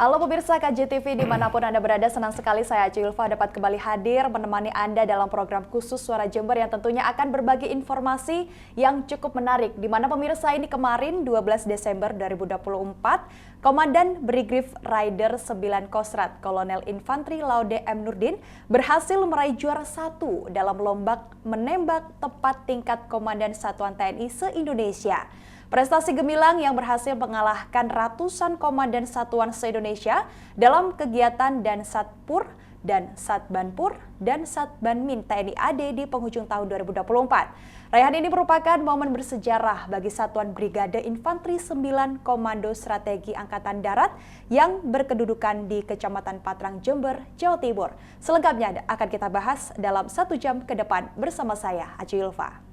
Halo pemirsa KJTV dimanapun Anda berada, senang sekali saya Aci Ulfa dapat kembali hadir menemani Anda dalam program khusus Suara Jember yang tentunya akan berbagi informasi yang cukup menarik. Di mana pemirsa ini kemarin 12 Desember 2024, Komandan Brigif Rider 9 Kostrat Kolonel Infantri Laude M. Nurdin berhasil meraih juara 1 dalam lomba menembak tepat tingkat Komandan Satuan TNI se-Indonesia. Prestasi gemilang yang berhasil mengalahkan ratusan komandan satuan se-Indonesia dalam kegiatan Dansatpur dan Satbanpur dan Satbanmin TNI AD di penghujung tahun 2024. Raihan ini merupakan momen bersejarah bagi Satuan Brigade Infantri 9 Komando Strategi Angkatan Darat yang berkedudukan di Kecamatan Patrang, Jember, Jawa Timur. Selengkapnya akan kita bahas dalam 1 jam ke depan bersama saya, Aci Ulfa.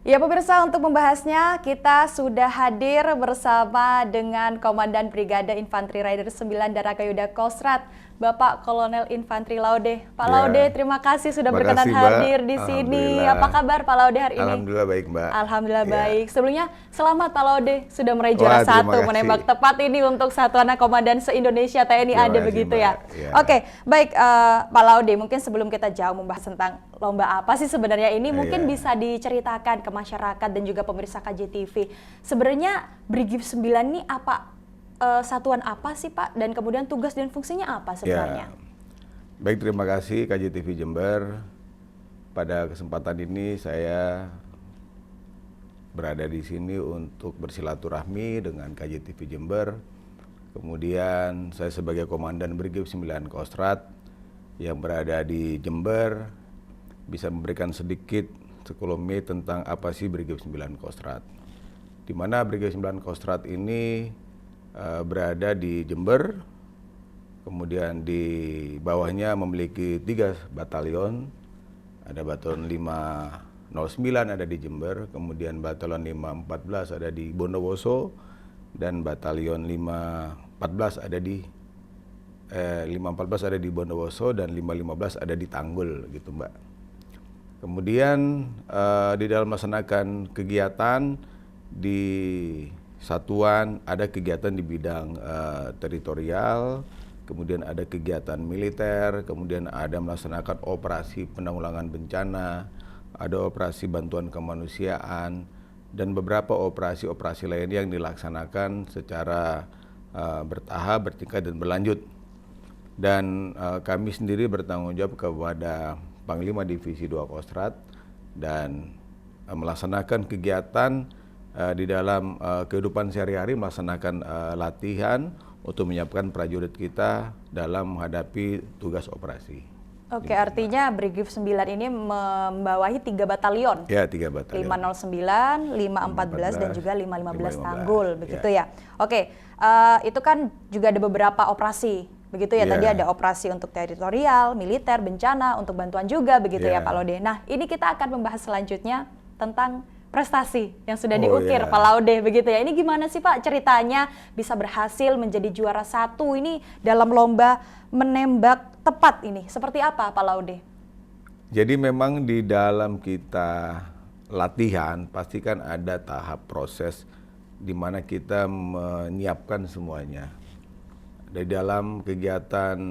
Ya pemirsa, untuk membahasnya kita sudah hadir bersama dengan Komandan Brigade Infantri Rider 9 Darakayuda Kostrat, Bapak Kolonel Infantri Laude. Pak Laude, terima kasih sudah berkenan hadir di sini. Apa kabar Pak Laude hari ini? Alhamdulillah baik, Mbak. Alhamdulillah baik. Sebelumnya selamat Pak Laude sudah meraih juara 1 menembak tepat ini untuk Satuan Komandan se-Indonesia TNI AD begitu ya. Oke, baik Pak Laude, mungkin sebelum kita jauh membahas tentang lomba apa sih sebenarnya ini, mungkin bisa diceritakan ke masyarakat dan juga pemirsa KJTV. Sebenarnya Brigif 9 ini apa? Satuan apa sih Pak, dan kemudian tugas dan fungsinya apa sebenarnya? Baik, terima kasih KJTV Jember. Pada kesempatan ini saya berada di sini untuk bersilaturahmi dengan KJTV Jember. Kemudian saya sebagai Komandan Brigif 9 Kostrat yang berada di Jember bisa memberikan sedikit sekelumit tentang apa sih Brigif 9 Kostrat. Di mana Brigif 9 Kostrat ini berada di Jember, kemudian di bawahnya memiliki 3 batalion, ada batalion 509 ada di Jember, kemudian batalion 514 ada di Bondowoso, dan batalion 514 ada di 514 ada di Bondowoso dan 515 ada di Tanggul gitu Mbak. Kemudian di dalam melaksanakan kegiatan di satuan ada kegiatan di bidang teritorial, kemudian ada kegiatan militer, kemudian ada melaksanakan operasi penanggulangan bencana, ada operasi bantuan kemanusiaan, dan beberapa operasi-operasi lain yang dilaksanakan secara bertahap, bertingkat, dan berlanjut. Dan kami sendiri bertanggung jawab kepada Panglima Divisi 2 Kostrat dan melaksanakan kegiatan di dalam kehidupan sehari-hari, melaksanakan latihan untuk menyiapkan prajurit kita dalam menghadapi tugas operasi. Oke, artinya Brigif 9 ini membawahi 3 batalion. Ya, 3 batalion. 509, 514 dan juga 515 Tanggul, begitu ya. Oke, itu kan juga ada beberapa operasi, begitu ya. Tadi ada operasi untuk teritorial, militer, bencana, untuk bantuan juga, begitu ya Pak Laude. Nah, ini kita akan membahas selanjutnya tentang prestasi yang sudah diukir Pak Laude begitu ya. Ini gimana sih Pak ceritanya bisa berhasil menjadi juara 1 ini dalam lomba menembak tepat ini? Seperti apa Pak Laude? Jadi memang di dalam kita latihan pasti kan ada tahap proses di mana kita menyiapkan semuanya. Di dalam kegiatan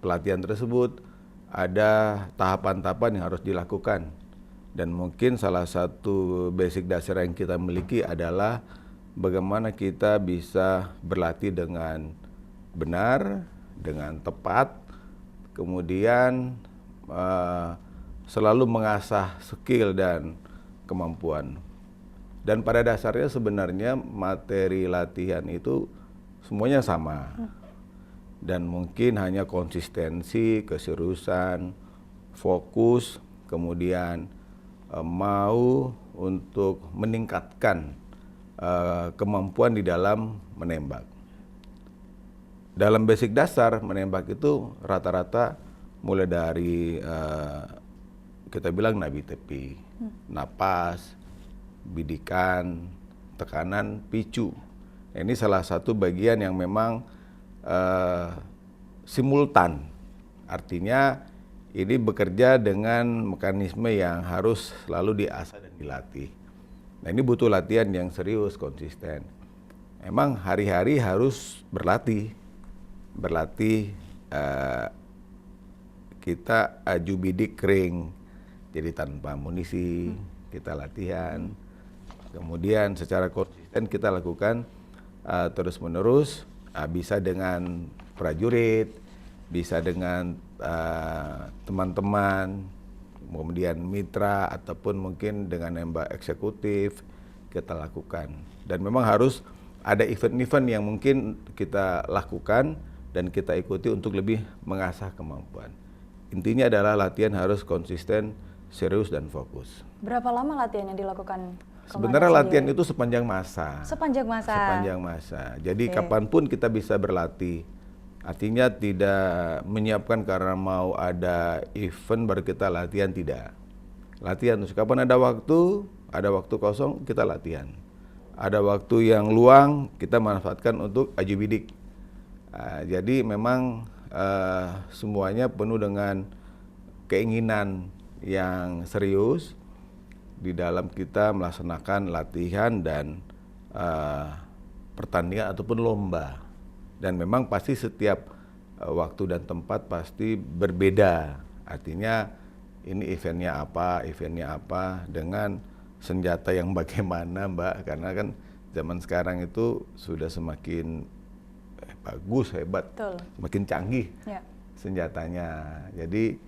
pelatihan tersebut ada tahapan-tahapan yang harus dilakukan. Dan mungkin salah satu basic dasar yang kita miliki adalah bagaimana kita bisa berlatih dengan benar, dengan tepat, kemudian selalu mengasah skill dan kemampuan. Dan pada dasarnya sebenarnya materi latihan itu semuanya sama. Dan mungkin hanya konsistensi, keseriusan, fokus, kemudian mau untuk meningkatkan kemampuan di dalam menembak. Dalam basic dasar menembak itu rata-rata mulai dari kita bilang nabi tepi, napas, bidikan, tekanan, picu. Ini salah satu bagian yang memang simultan, artinya ini bekerja dengan mekanisme yang harus selalu diasah dan dilatih. Nah ini butuh latihan yang serius, konsisten. Emang hari-hari harus berlatih. Kita aju bidik kering, jadi tanpa amunisi, kita latihan. Kemudian secara konsisten kita lakukan terus-menerus, bisa dengan prajurit, bisa dengan teman-teman, kemudian mitra, ataupun mungkin dengan nembak eksekutif kita lakukan. Dan memang harus ada event-event yang mungkin kita lakukan dan kita ikuti untuk lebih mengasah kemampuan. Intinya adalah latihan harus konsisten, serius, dan fokus. Berapa lama latihan yang dilakukan? Sebenarnya latihan itu sepanjang masa. Sepanjang masa. Sepanjang masa. Jadi kapanpun kita bisa berlatih. Artinya tidak menyiapkan karena mau ada event baru kita latihan, tidak. Latihan terus. Kapan ada waktu kosong kita latihan. Ada waktu yang luang kita manfaatkan untuk aju bidik. Jadi memang semuanya penuh dengan keinginan yang serius di dalam kita melaksanakan latihan dan pertandingan ataupun lomba. Dan memang pasti setiap waktu dan tempat pasti berbeda. Artinya ini eventnya apa dengan senjata yang bagaimana, Mbak. Karena kan zaman sekarang itu sudah semakin bagus, hebat, betul, semakin canggih ya, senjatanya. Jadi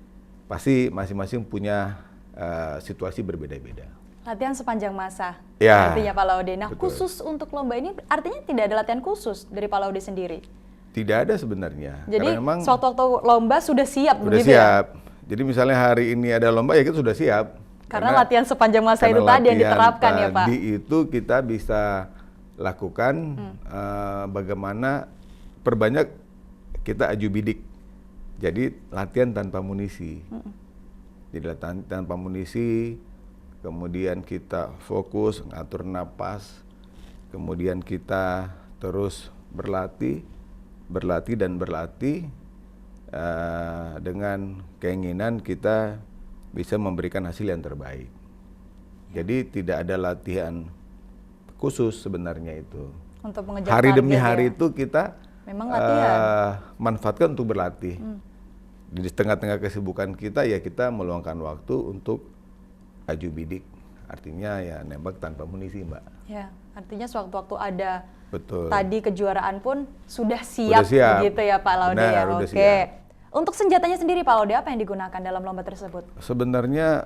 pasti masing-masing punya situasi berbeda-beda. Latihan sepanjang masa, Ya, artinya Pak Laude. Nah, betul. khusus untuk lomba ini artinya tidak ada latihan khusus dari Pak Laude sendiri? Tidak ada sebenarnya. Jadi karena memang sewaktu-waktu lomba sudah siap sudah begitu siap. ya? Jadi misalnya hari ini ada lomba ya kita sudah siap. Karena latihan sepanjang masa itu tadi yang diterapkan ya Pak? Tadi itu kita bisa lakukan bagaimana perbanyak kita aju bidik. Jadi latihan tanpa amunisi. Jadi latihan tanpa amunisi, kemudian kita fokus, ngatur napas, kemudian kita terus berlatih dengan keinginan kita bisa memberikan hasil yang terbaik. Jadi tidak ada latihan khusus sebenarnya itu. Untuk mengejar hari target demi hari ya? itu kita Memang latihan. manfaatkan untuk berlatih. Di tengah-tengah kesibukan kita ya kita meluangkan waktu untuk aju bidik. Artinya ya nembak tanpa amunisi, Mbak. Ya, artinya sewaktu-waktu ada Betul. tadi kejuaraan pun sudah siap, siap. begitu ya Pak Laude Benar, ya. udah Oke. siap. Untuk senjatanya sendiri Pak Laude apa yang digunakan dalam lomba tersebut? Sebenarnya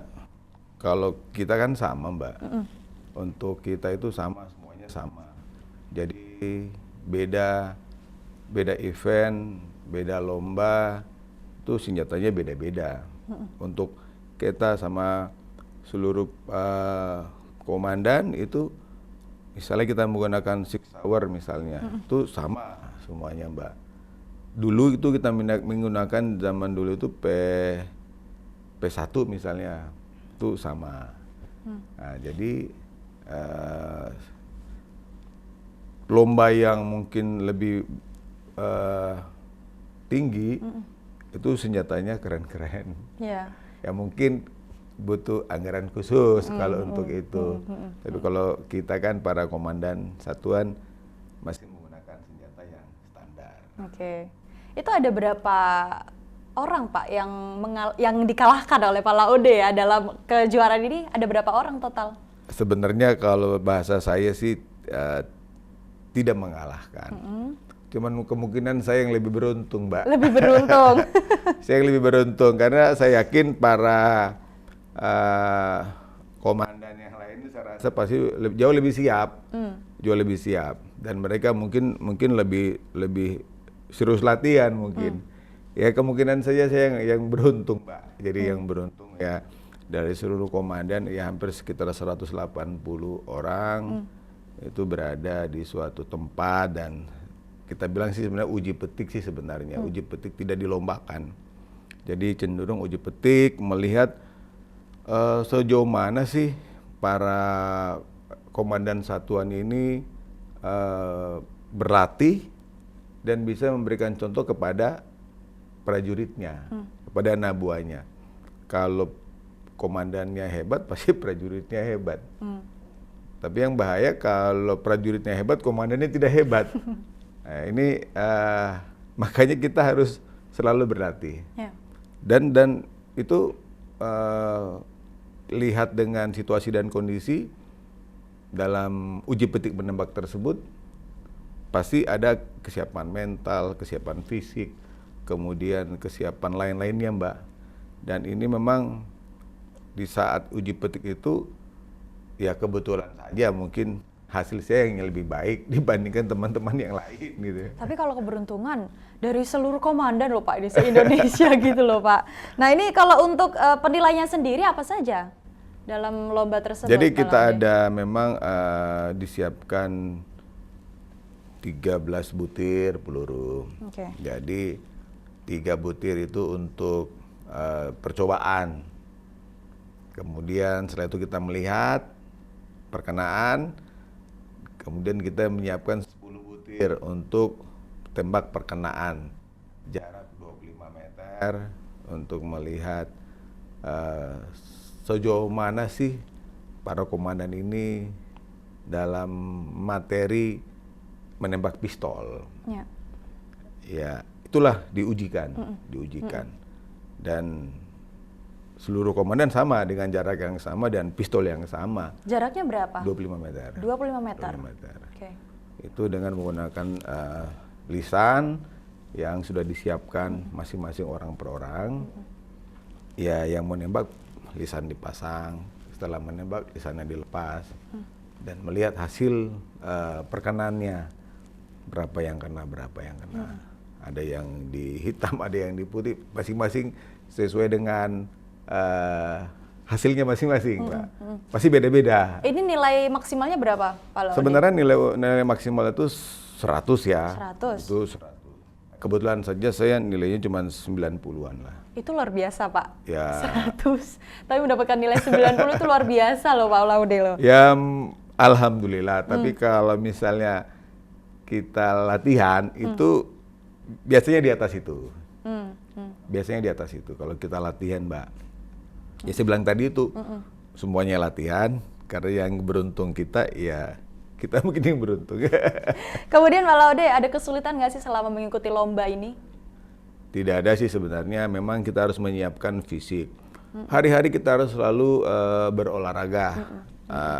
kalau kita kan sama, Mbak. Untuk kita itu sama, semuanya sama. Jadi beda event, beda lomba, itu senjatanya beda-beda. Untuk kita sama seluruh komandan itu, misalnya kita menggunakan Six Hour misalnya, itu sama semuanya, Mbak. Dulu itu kita menggunakan zaman dulu itu P1 misalnya, itu sama. Nah, jadi lomba yang mungkin lebih tinggi itu senjatanya keren-keren. Ya. Ya mungkin butuh anggaran khusus kalau untuk itu. Tapi kalau kita kan para komandan satuan masih menggunakan senjata yang standar. Oke. Itu ada berapa orang Pak yang dikalahkan oleh Pak Laude ya dalam kejuaraan ini? Ada berapa orang total? Sebenarnya kalau bahasa saya sih tidak mengalahkan. Cuman kemungkinan saya yang lebih beruntung, Mbak. Lebih beruntung. Saya yang lebih beruntung karena saya yakin para komandan yang lain itu saya rasa pasti jauh lebih siap, jauh lebih siap, dan mereka mungkin lebih serius latihan mungkin. Ya kemungkinan saja saya yang beruntung, Mbak. Jadi yang beruntung ya dari seluruh komandan ya hampir sekitar 180 orang itu berada di suatu tempat dan kita bilang sih sebenarnya uji petik sih sebenarnya. Uji petik tidak dilombakan. Jadi cenderung uji petik melihat sejauh mana sih para komandan satuan ini berlatih dan bisa memberikan contoh kepada prajuritnya, kepada anak buahnya. kalau komandannya hebat, pasti prajuritnya hebat. Tapi yang bahaya kalau prajuritnya hebat, komandannya tidak hebat. Nah, ini makanya kita harus selalu berlatih. Ya. Dan itu lihat dengan situasi dan kondisi dalam uji petik menembak tersebut, pasti ada kesiapan mental, kesiapan fisik, kemudian kesiapan lain-lainnya, Mbak. Dan ini memang di saat uji petik itu, ya kebetulan saja mungkin hasil saya yang lebih baik dibandingkan teman-teman yang lain gitu. Tapi kalau keberuntungan dari seluruh komandan loh Pak di se-Indonesia gitu loh Pak. Nah ini kalau untuk penilaiannya sendiri apa saja dalam lomba tersebut? Jadi kita ada memang disiapkan 13 butir peluru. Oke. Jadi 3 butir itu untuk percobaan. Kemudian setelah itu kita melihat perkenaan, kemudian kita menyiapkan 10 butir untuk tembak perkenaan jarak 25 meter untuk melihat sejauh mana sih para komandan ini dalam materi menembak pistol. Ya. Ya, itulah diujikan. Dan seluruh komandan sama dengan jarak yang sama dan pistol yang sama. Jaraknya berapa? 25 meter. 25 meter. 25 meter. Oke. Itu dengan menggunakan lisan yang sudah disiapkan masing-masing orang per orang. Ya, yang menembak lisan dipasang, setelah menembak lisannya dilepas dan melihat hasil perkenannya, berapa yang kena. Ada yang di hitam, ada yang di putih, masing-masing sesuai dengan hasilnya masing-masing, Pak. Pasti beda-beda. Ini nilai maksimalnya berapa, Pak Laude? Sebenarnya nilai maksimal itu 100 ya. 100? Itu 100. Kebetulan saja saya nilainya cuma 90-an lah. Itu luar biasa, Pak. Ya. 100. Tapi mendapatkan nilai 90 itu luar biasa loh, Pak Laude loh. Ya, alhamdulillah. Tapi kalau misalnya kita latihan itu biasanya di atas itu. Biasanya di atas itu. Kalau kita latihan, Mbak. Ya saya bilang tadi itu semuanya latihan. Karena yang beruntung kita, ya kita mungkin yang beruntung. Kemudian Pak Laude, ada kesulitan nggak sih selama mengikuti lomba ini? Tidak ada sih sebenarnya. Memang kita harus menyiapkan fisik. Hari-hari kita harus selalu berolahraga.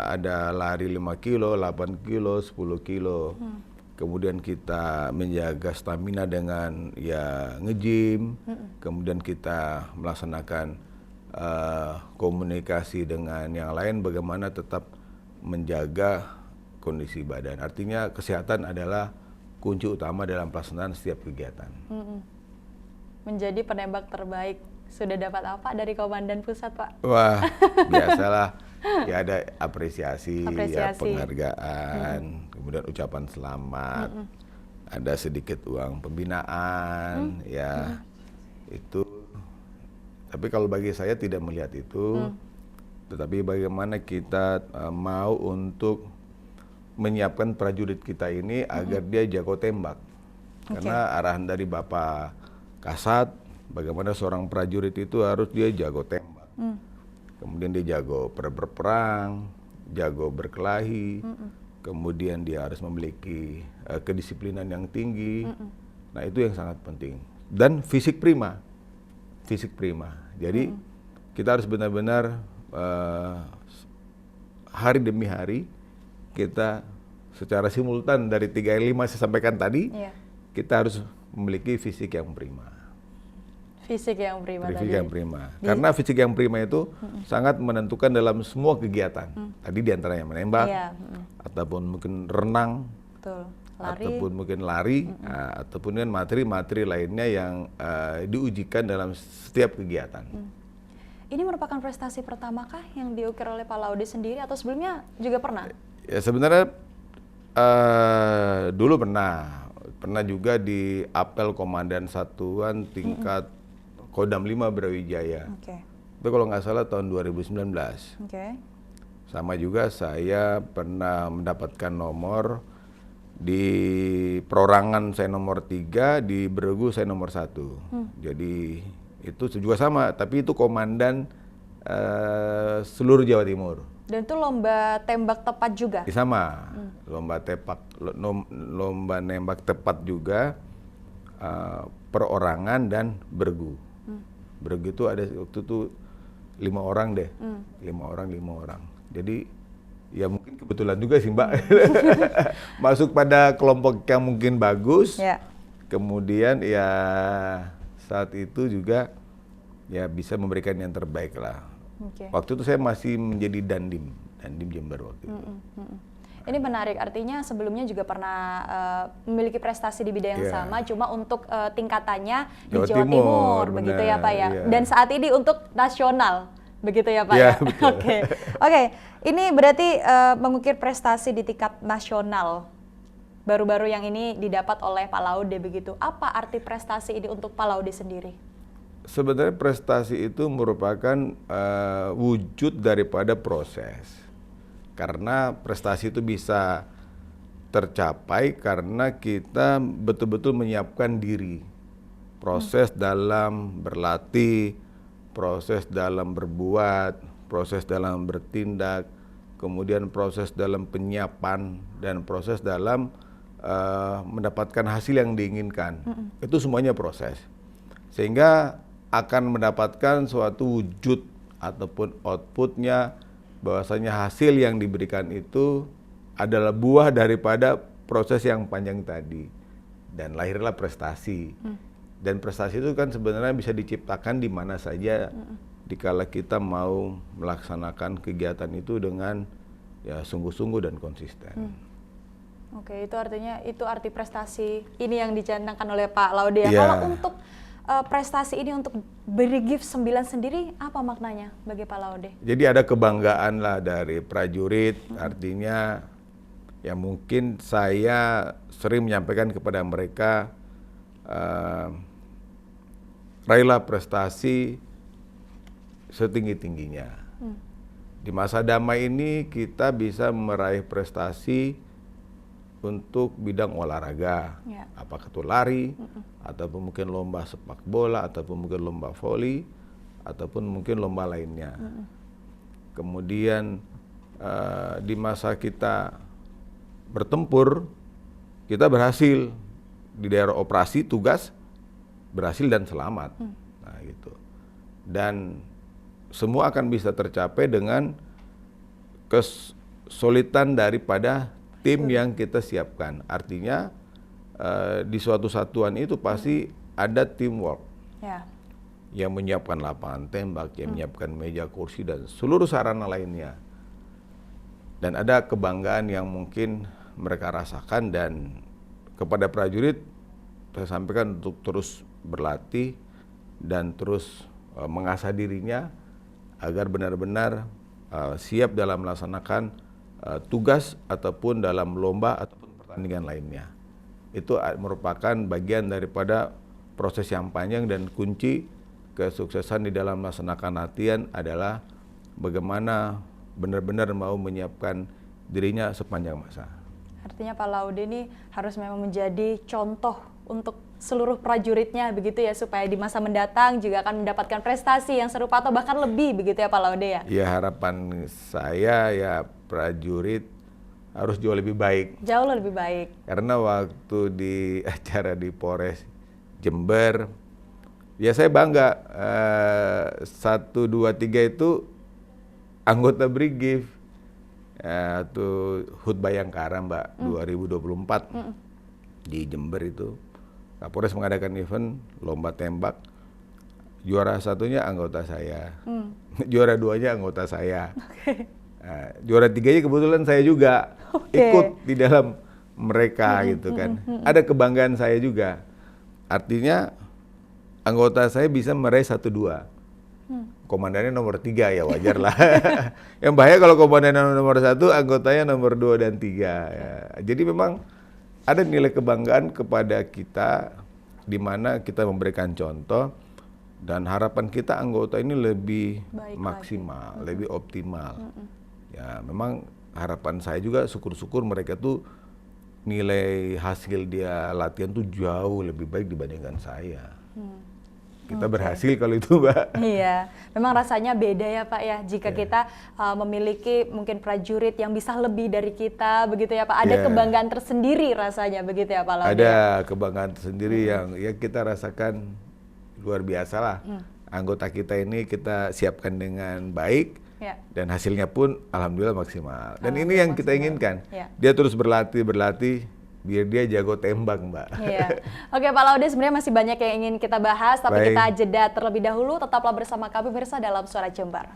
Ada lari 5 kilo, 8 kilo, 10 kilo. Kemudian kita menjaga stamina dengan ya nge-gym. Kemudian kita melaksanakan komunikasi dengan yang lain, bagaimana tetap menjaga kondisi badan. Artinya kesehatan adalah kunci utama dalam pelaksanaan setiap kegiatan. Menjadi penembak terbaik. Sudah dapat apa dari Komandan Pusat, Pak? Wah, biasalah. Ya ada apresiasi. Ya penghargaan, kemudian ucapan selamat, ada sedikit uang pembinaan, ya itu. Tapi kalau bagi saya tidak melihat itu, tetapi bagaimana kita mau untuk menyiapkan prajurit kita ini agar dia jago tembak. Karena arahan dari Bapak Kasat, bagaimana seorang prajurit itu harus dia jago tembak. Kemudian dia jago berperang, jago berkelahi, kemudian dia harus memiliki kedisiplinan yang tinggi. Nah itu yang sangat penting. Dan fisik prima. Jadi kita harus benar-benar hari demi hari kita secara simultan dari 3 yang 5 saya sampaikan tadi, kita harus memiliki fisik yang prima. Fisik yang prima. Karena fisik yang prima itu sangat menentukan dalam semua kegiatan. Tadi diantaranya menembak, ataupun mungkin renang, ataupun mungkin lari, ataupun kan materi-materi lainnya yang diujikan dalam setiap kegiatan. Ini merupakan prestasi pertamakah yang diukir oleh Pak Laude sendiri atau sebelumnya juga pernah? Ya sebenarnya dulu pernah juga di apel komandan satuan tingkat Kodam 5 Brawijaya. Itu kalau nggak salah tahun 2019. Sama juga saya pernah mendapatkan nomor di perorangan saya nomor 3, di Beregu saya nomor 1. Jadi Itu juga sama, tapi itu komandan seluruh Jawa Timur. Dan itu lomba tembak tepat juga? Sama, lomba nembak tepat juga, perorangan dan bergu. Bergu itu ada waktu itu 5 orang deh, 5 orang. Jadi ya mungkin kebetulan juga sih Mbak, masuk pada kelompok yang mungkin bagus. Ya. Kemudian ya saat itu juga ya bisa memberikan yang terbaik lah. Okay. Waktu itu saya masih menjadi Dandim Jember waktu itu. Ini menarik, artinya sebelumnya juga pernah memiliki prestasi di bidang yang sama, cuma untuk tingkatannya di Jawa Timur, begitu ya Pak ya. Dan saat ini untuk nasional, begitu ya Pak ya. Oke. Ini berarti mengukir prestasi di tingkat nasional. Baru-baru yang ini didapat oleh Pak Laude begitu. Apa arti prestasi ini untuk Pak Laude sendiri? Sebenarnya prestasi itu merupakan wujud daripada proses. Karena prestasi itu bisa tercapai karena kita betul-betul menyiapkan diri. Proses dalam berlatih, proses dalam berbuat, proses dalam bertindak, kemudian proses dalam penyiapan, dan proses dalam mendapatkan hasil yang diinginkan. Itu semuanya proses. Sehingga akan mendapatkan suatu wujud ataupun outputnya, bahwasanya hasil yang diberikan itu adalah buah daripada proses yang panjang tadi. Dan lahirlah prestasi. Dan prestasi itu kan sebenarnya bisa diciptakan di mana saja dikala kita mau melaksanakan kegiatan itu dengan ya sungguh-sungguh dan konsisten. Oke, itu artinya itu arti prestasi ini yang dicanangkan oleh Pak Laude ya. Kalau untuk prestasi ini untuk Brigif 9 sendiri apa maknanya bagi Pak Laude? Jadi ada kebanggaan lah dari prajurit, artinya ya mungkin saya sering menyampaikan kepada mereka, raihlah prestasi setinggi-tingginya. Di masa damai ini kita bisa meraih prestasi untuk bidang olahraga, apakah itu lari, ataupun mungkin lomba sepak bola, ataupun mungkin lomba voli, ataupun mungkin lomba lainnya. Kemudian di masa kita bertempur, kita berhasil di daerah operasi tugas, berhasil dan selamat. Nah, gitu. Dan semua akan bisa tercapai dengan kesulitan daripada tim yang kita siapkan. Artinya di suatu satuan itu pasti ada teamwork. Yang menyiapkan lapangan tembak, yang menyiapkan meja kursi dan seluruh sarana lainnya. Dan ada kebanggaan yang mungkin mereka rasakan, dan kepada prajurit saya sampaikan untuk terus berlatih dan terus mengasah dirinya agar benar-benar siap dalam melaksanakan tugas ataupun dalam lomba ataupun pertandingan lainnya. Itu merupakan bagian daripada proses yang panjang, dan kunci kesuksesan di dalam melaksanakan latihan adalah bagaimana benar-benar mau menyiapkan dirinya sepanjang masa. Artinya Pak Laude ini harus memang menjadi contoh untuk seluruh prajuritnya begitu ya, supaya di masa mendatang juga akan mendapatkan prestasi yang serupa atau bahkan lebih begitu ya Pak Laude ya? Ya, harapan saya ya prajurit harus jauh lebih baik. Jauh lebih baik. Karena waktu di acara di Polres Jember, ya saya bangga 1, 2, 3 itu anggota Brigif. Itu HUT Bayangkara Mbak, 2024 di Jember itu. Kapolres mengadakan event lomba tembak. Juara satunya anggota saya, juara 2-nya anggota saya. Juara 3-nya kebetulan saya juga ikut di dalam mereka gitu kan. Ada kebanggaan saya juga. Artinya anggota saya bisa meraih 1, 2. Komandannya nomor 3 ya wajar lah. Yang bahaya kalau komandannya nomor 1, anggotanya nomor 2 dan 3. Ya. Jadi memang ada nilai kebanggaan kepada kita di mana kita memberikan contoh, dan harapan kita anggota ini lebih baik maksimal, lebih optimal. Ya, memang harapan saya juga syukur-syukur mereka tuh nilai hasil dia latihan tuh jauh lebih baik dibandingkan saya. kita berhasil kalau itu, Mbak. Iya, memang rasanya beda ya Pak ya, jika kita memiliki mungkin prajurit yang bisa lebih dari kita, begitu ya Pak. Ada kebanggaan tersendiri rasanya, begitu ya Pak Laude? Ada kebanggaan tersendiri yang ya kita rasakan luar biasa lah. Anggota kita ini kita siapkan dengan baik, dan hasilnya pun alhamdulillah maksimal. Dan ini yang kita inginkan, dia terus berlatih, biar dia jago tembak, Mbak. Iya. Oke Pak Laude, sebenarnya masih banyak yang ingin kita bahas, tapi kita jeda terlebih dahulu. Tetaplah bersama kami pemirsa dalam Suara Jember.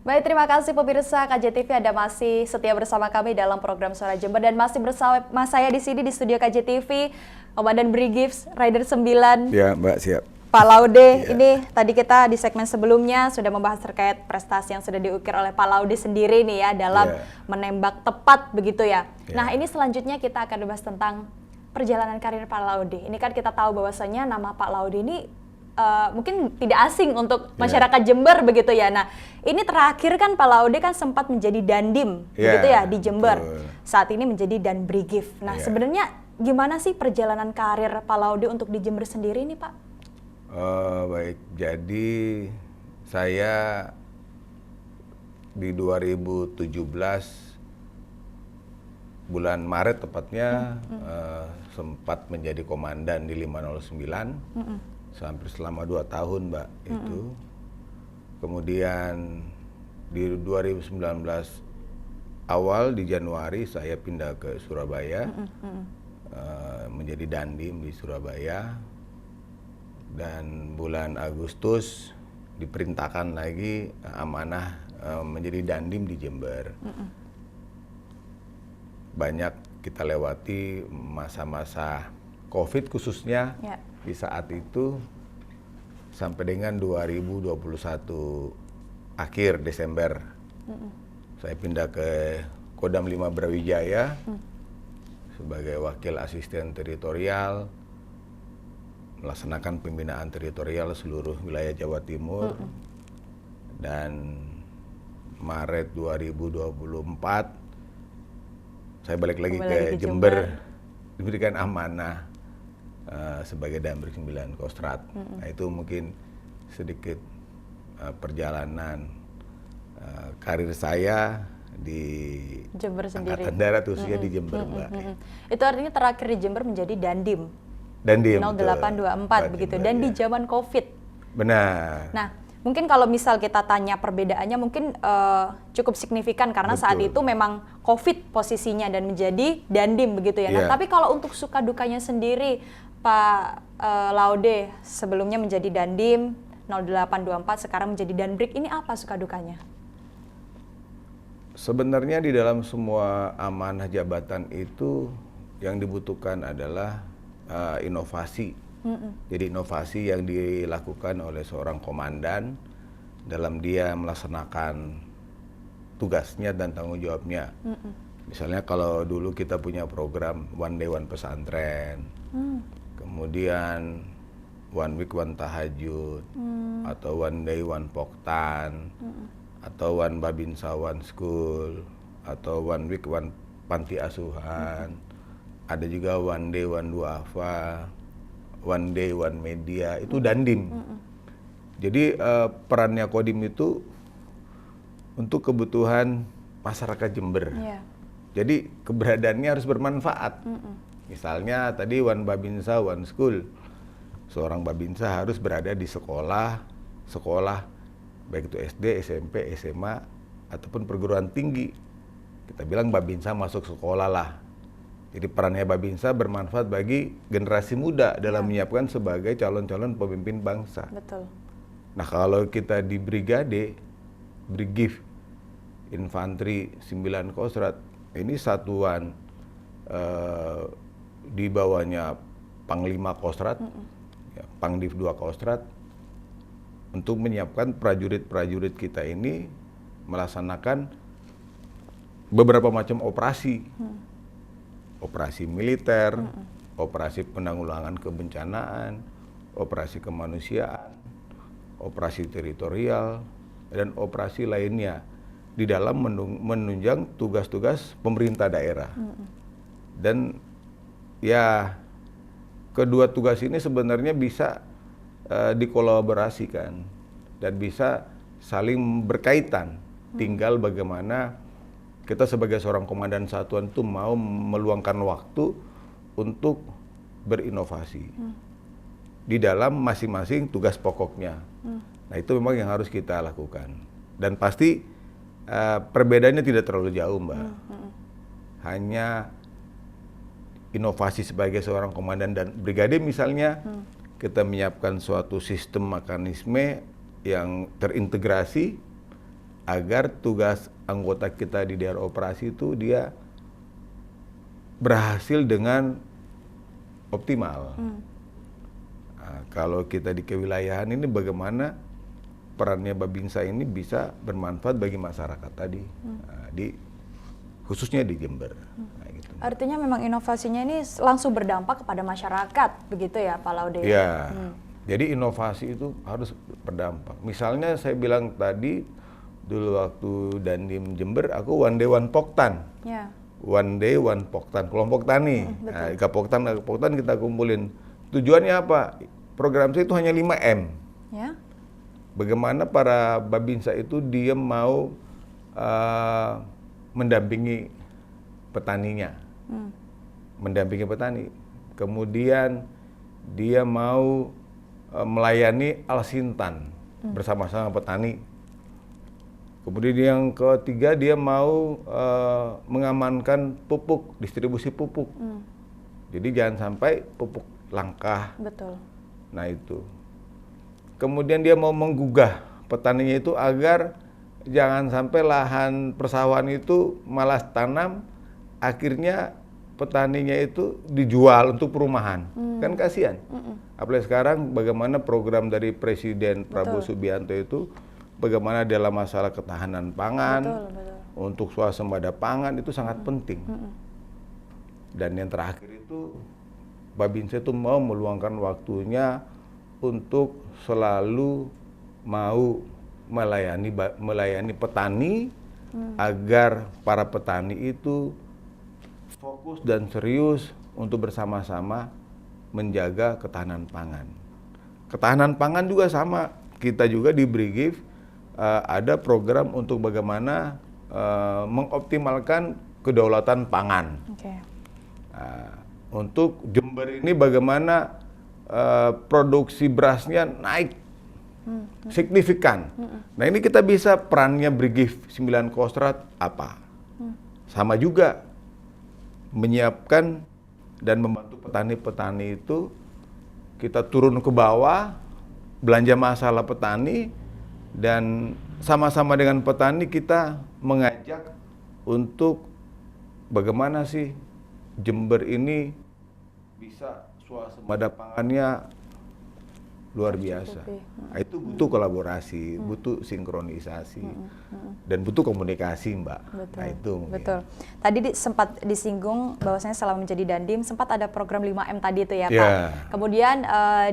Baik, terima kasih pemirsa KJTV, Anda masih setia bersama kami dalam program Suara Jember, dan masih bersama saya di sini di studio KJTV, Komandan Brigif Rider 9. Ya, Mbak, siap. Pak Laude, ini tadi kita di segmen sebelumnya sudah membahas terkait prestasi yang sudah diukir oleh Pak Laude sendiri nih ya dalam menembak tepat begitu ya. Nah, ini selanjutnya kita akan bahas tentang perjalanan karir Pak Laude. Ini kan kita tahu bahwasanya nama Pak Laude ini mungkin tidak asing untuk masyarakat Jember begitu ya. Nah, ini terakhir kan Pak Laude kan sempat menjadi Dandim begitu ya di Jember. Saat ini menjadi Dan Brigif. Nah, sebenarnya gimana sih perjalanan karir Pak Laude untuk di Jember sendiri nih Pak? Baik, jadi saya di 2017 bulan Maret tepatnya sempat menjadi komandan di 509. Hampir selama 2 tahun, Mbak, itu. Kemudian di 2019 awal di Januari saya pindah ke Surabaya, menjadi Dandim di Surabaya, dan bulan Agustus diperintahkan lagi amanah menjadi Dandim di Jember. Banyak kita lewati masa-masa COVID khususnya. Di saat itu sampai dengan 2021 akhir Desember, saya pindah ke Kodam 5 Brawijaya sebagai wakil asisten teritorial, melaksanakan pembinaan teritorial seluruh wilayah Jawa Timur. Dan Maret 2024 saya balik lagi ke Jember, diberikan amanah sebagai Danbrig 9 Kostrad. Nah, itu mungkin sedikit perjalanan karir saya di Jember sendiri. Angkatan Darat, khususnya di Jember, Mbak. Itu artinya terakhir di Jember menjadi Dandim. Dandim 0824 begitu, dan di zaman COVID. Benar. Nah, mungkin kalau misal kita tanya perbedaannya mungkin cukup signifikan karena saat itu memang COVID posisinya dan menjadi Dandim begitu ya. Nah, tapi kalau untuk suka dukanya sendiri Pak Laude, sebelumnya menjadi Dandim 0824, sekarang menjadi Danbrig, ini apa suka dukanya? Sebenarnya di dalam semua amanah jabatan itu yang dibutuhkan adalah inovasi. Jadi inovasi yang dilakukan oleh seorang komandan dalam dia melaksanakan tugasnya dan tanggung jawabnya. Misalnya kalau dulu kita punya program One Day One Pesantren, kemudian One Week One Tahajud, atau One Day One Poktan, atau One Babinsa One School, atau One Week One Panti Asuhan. Ada juga One Day One Duafa, One Day One Media, itu Dandim. Jadi perannya Kodim itu untuk kebutuhan masyarakat Jember. Jadi keberadaannya harus bermanfaat. Misalnya tadi One Babinsa One School, seorang Babinsa harus berada di sekolah baik itu SD, SMP, SMA, ataupun perguruan tinggi. Kita bilang Babinsa masuk sekolah lah. Jadi perannya Babinsa bermanfaat bagi generasi muda dalam menyiapkan sebagai calon-calon pemimpin bangsa. Betul. Nah, kalau kita di Brigade, Brigif Infanteri 9 Kostrad, ini satuan di bawahnya Panglima Kostrad, Pangdiv 2 Kostrad, untuk menyiapkan prajurit-prajurit kita ini melaksanakan beberapa macam operasi. Operasi militer, operasi penanggulangan kebencanaan, operasi kemanusiaan, operasi teritorial, dan operasi lainnya di dalam menunjang tugas-tugas pemerintah daerah. Dan ya kedua tugas ini sebenarnya bisa dikolaborasikan dan bisa saling berkaitan. Tinggal bagaimana kita sebagai seorang komandan satuan itu mau meluangkan waktu untuk berinovasi di dalam masing-masing tugas pokoknya. Nah itu memang yang harus kita lakukan. Dan pasti perbedaannya tidak terlalu jauh, Mbak. Hanya inovasi sebagai seorang komandan dan brigade misalnya, kita menyiapkan suatu sistem mekanisme yang terintegrasi agar tugas anggota kita di daerah operasi itu dia berhasil dengan optimal. Nah, kalau kita di kewilayahan ini bagaimana perannya Babinsa ini bisa bermanfaat bagi masyarakat tadi, khususnya di Jember. Nah, gitu. Artinya memang inovasinya ini langsung berdampak kepada masyarakat, begitu ya Pak Laude? Ya, jadi inovasi itu harus berdampak. Misalnya saya bilang tadi, dulu waktu Dandim Jember, aku one day one poktan. Ya. One day one poktan, kelompok tani. Nah, Kapoktan kita kumpulin. Tujuannya apa? Program saya itu hanya 5M. Ya. Bagaimana para Babinsa itu dia mau mendampingi petaninya. Mendampingi petani. Kemudian dia mau melayani Alsintan bersama-sama petani. Kemudian yang ketiga dia mau mengamankan pupuk, distribusi pupuk. Jadi jangan sampai pupuk langka. Betul. Nah itu. Kemudian dia mau menggugah petaninya itu agar jangan sampai lahan persawahan itu malas tanam, akhirnya petaninya itu dijual untuk perumahan. Kan kasihan. Apalagi sekarang bagaimana program dari Presiden Prabowo Subianto itu, bagaimana dalam masalah ketahanan pangan, untuk swasembada pangan itu sangat penting. Dan yang terakhir itu, Babinsa itu mau meluangkan waktunya untuk selalu mau melayani petani, agar para petani itu fokus dan serius untuk bersama-sama menjaga ketahanan pangan. Ketahanan pangan juga sama, kita juga di Brigif ada program untuk bagaimana mengoptimalkan kedaulatan pangan. Untuk Jember ini bagaimana produksi berasnya naik signifikan. Nah ini kita bisa perannya Brigif 9 Kostrad apa? Sama juga menyiapkan dan membantu petani-petani itu, kita turun ke bawah, belanja masalah petani, dan sama-sama dengan petani kita mengajak untuk bagaimana sih Jember ini bisa swasembada pangannya luar biasa. Nah, itu butuh kolaborasi, butuh sinkronisasi, dan butuh komunikasi, Mbak. Betul. Nah, itu mungkin. Betul. Tadi sempat disinggung bahwasanya selama menjadi Dandim sempat ada program 5M tadi itu ya, Pak. Yeah. Kemudian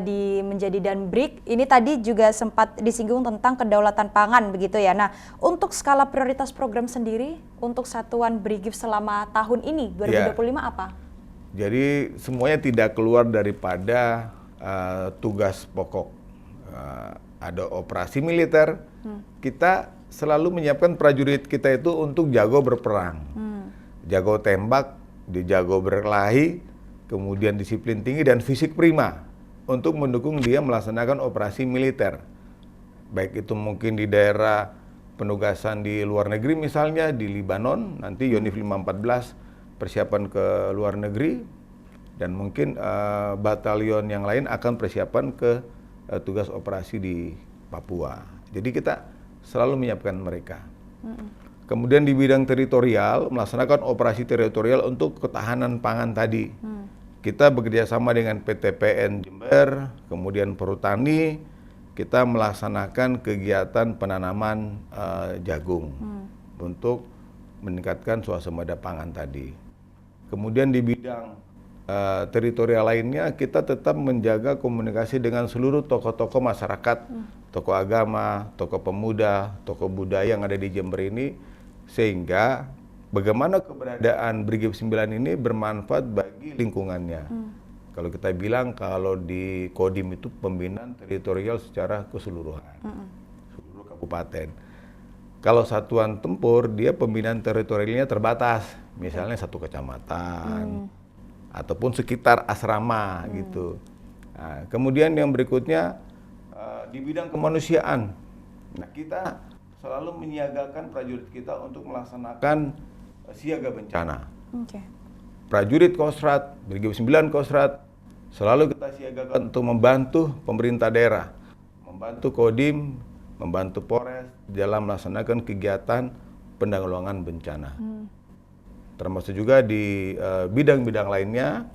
di menjadi Danbrig ini tadi juga sempat disinggung tentang kedaulatan pangan begitu ya. Nah, untuk skala prioritas program sendiri untuk Satuan Brigif selama tahun ini 2025 apa? Jadi semuanya tidak keluar daripada tugas pokok. Ada operasi militer, kita selalu menyiapkan prajurit kita itu untuk jago berperang, jago tembak, jago berkelahi, kemudian disiplin tinggi dan fisik prima untuk mendukung dia melaksanakan operasi militer. Baik itu mungkin di daerah penugasan di luar negeri misalnya di Libanon, nanti Yonif 514 persiapan ke luar negeri, dan mungkin batalion yang lain akan persiapan ke tugas operasi di Papua. Jadi kita selalu menyiapkan mereka. Kemudian di bidang teritorial, melaksanakan operasi teritorial untuk ketahanan pangan tadi. Kita bekerja sama dengan PTPN Jember, kemudian Perhutani, kita melaksanakan kegiatan penanaman jagung untuk meningkatkan swasembada pangan tadi. Kemudian di bidang teritorial lainnya, kita tetap menjaga komunikasi dengan seluruh tokoh-tokoh masyarakat, tokoh agama, tokoh pemuda, tokoh budaya yang ada di Jember ini, sehingga bagaimana keberadaan Brigif 9 ini bermanfaat bagi lingkungannya. Kalau kita bilang, kalau di Kodim itu pembinaan teritorial secara keseluruhan, seluruh kabupaten. Kalau satuan tempur, dia pembinaan teritorialnya terbatas, misalnya satu kecamatan, ataupun sekitar asrama gitu. Nah, kemudian yang berikutnya di bidang kemanusiaan. Nah, kita selalu menyiagakan prajurit kita untuk melaksanakan siaga bencana. Prajurit Kostrad, Brigif 9 Kostrad, selalu kita siagakan untuk membantu pemerintah daerah, membantu Kodim, membantu Polres dalam melaksanakan kegiatan penanggulangan bencana. Termasuk juga di bidang-bidang lainnya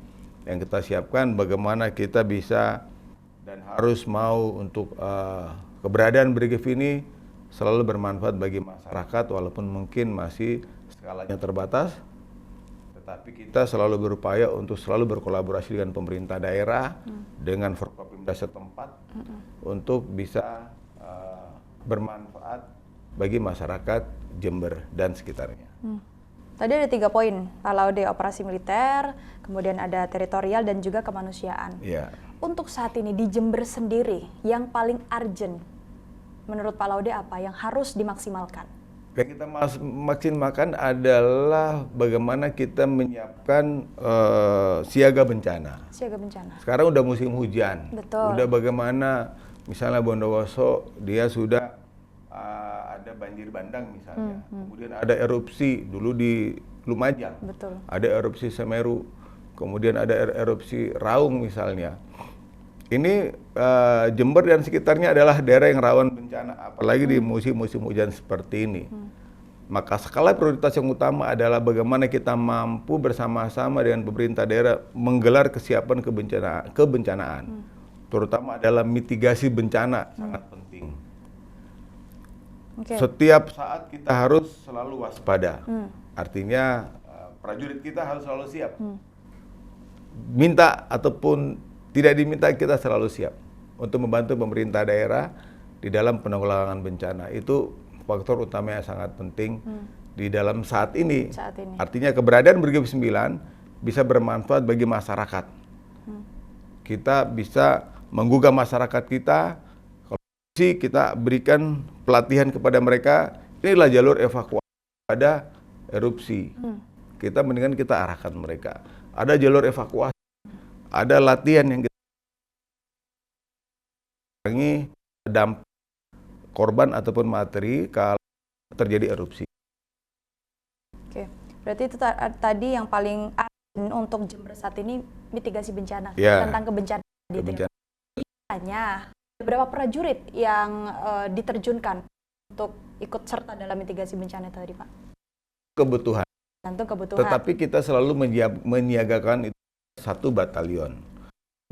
yang kita siapkan, bagaimana kita bisa dan harus mau untuk keberadaan Brigif ini selalu bermanfaat bagi masyarakat, walaupun mungkin masih skalanya terbatas, tetapi kita selalu berupaya untuk selalu berkolaborasi dengan pemerintah daerah, dengan Forkopimda setempat, untuk bisa bermanfaat bagi masyarakat Jember dan sekitarnya. Tadi ada 3 poin, Pak Laude, operasi militer, kemudian ada teritorial dan juga kemanusiaan. Ya. Untuk saat ini di Jember sendiri, yang paling urgent menurut Pak Laude apa yang harus dimaksimalkan? Yang kita maksimalkan adalah bagaimana kita menyiapkan siaga bencana. Siaga bencana. Sekarang udah musim hujan. Betul. Udah bagaimana misalnya Bondowoso dia sudah ada banjir bandang misalnya. Kemudian ada erupsi dulu di Lumajang. Betul. Ada erupsi Semeru. Kemudian ada erupsi Raung misalnya. Ini Jember dan sekitarnya adalah daerah yang rawan bencana, apalagi di musim-musim hujan seperti ini. Maka skala prioritas yang utama adalah bagaimana kita mampu bersama-sama dengan pemerintah daerah menggelar kesiapan kebencanaan. Terutama adalah mitigasi bencana, sangat penting. Setiap saat kita harus selalu waspada. Artinya prajurit kita harus selalu siap. Minta ataupun tidak diminta, kita selalu siap untuk membantu pemerintah daerah di dalam penanggulangan bencana. Itu faktor utama yang sangat penting di dalam saat ini. Artinya keberadaan Brigif 9 bisa bermanfaat bagi masyarakat. Kita bisa menggugah masyarakat kita. Kita berikan pelatihan kepada mereka, inilah jalur evakuasi pada erupsi. Kita mendingan kita arahkan mereka. Ada jalur evakuasi, ada latihan yang kita kurangi dampak korban ataupun materi kalau terjadi erupsi. Oke, berarti itu tadi yang paling untuk Jember saat ini mitigasi bencana, tentang kebencanaan. Hanya beberapa prajurit yang diterjunkan untuk ikut serta dalam mitigasi bencana tadi, Pak? Kebutuhan. Tentu kebutuhan. Tetapi kita selalu menyiagakan itu 1 batalion.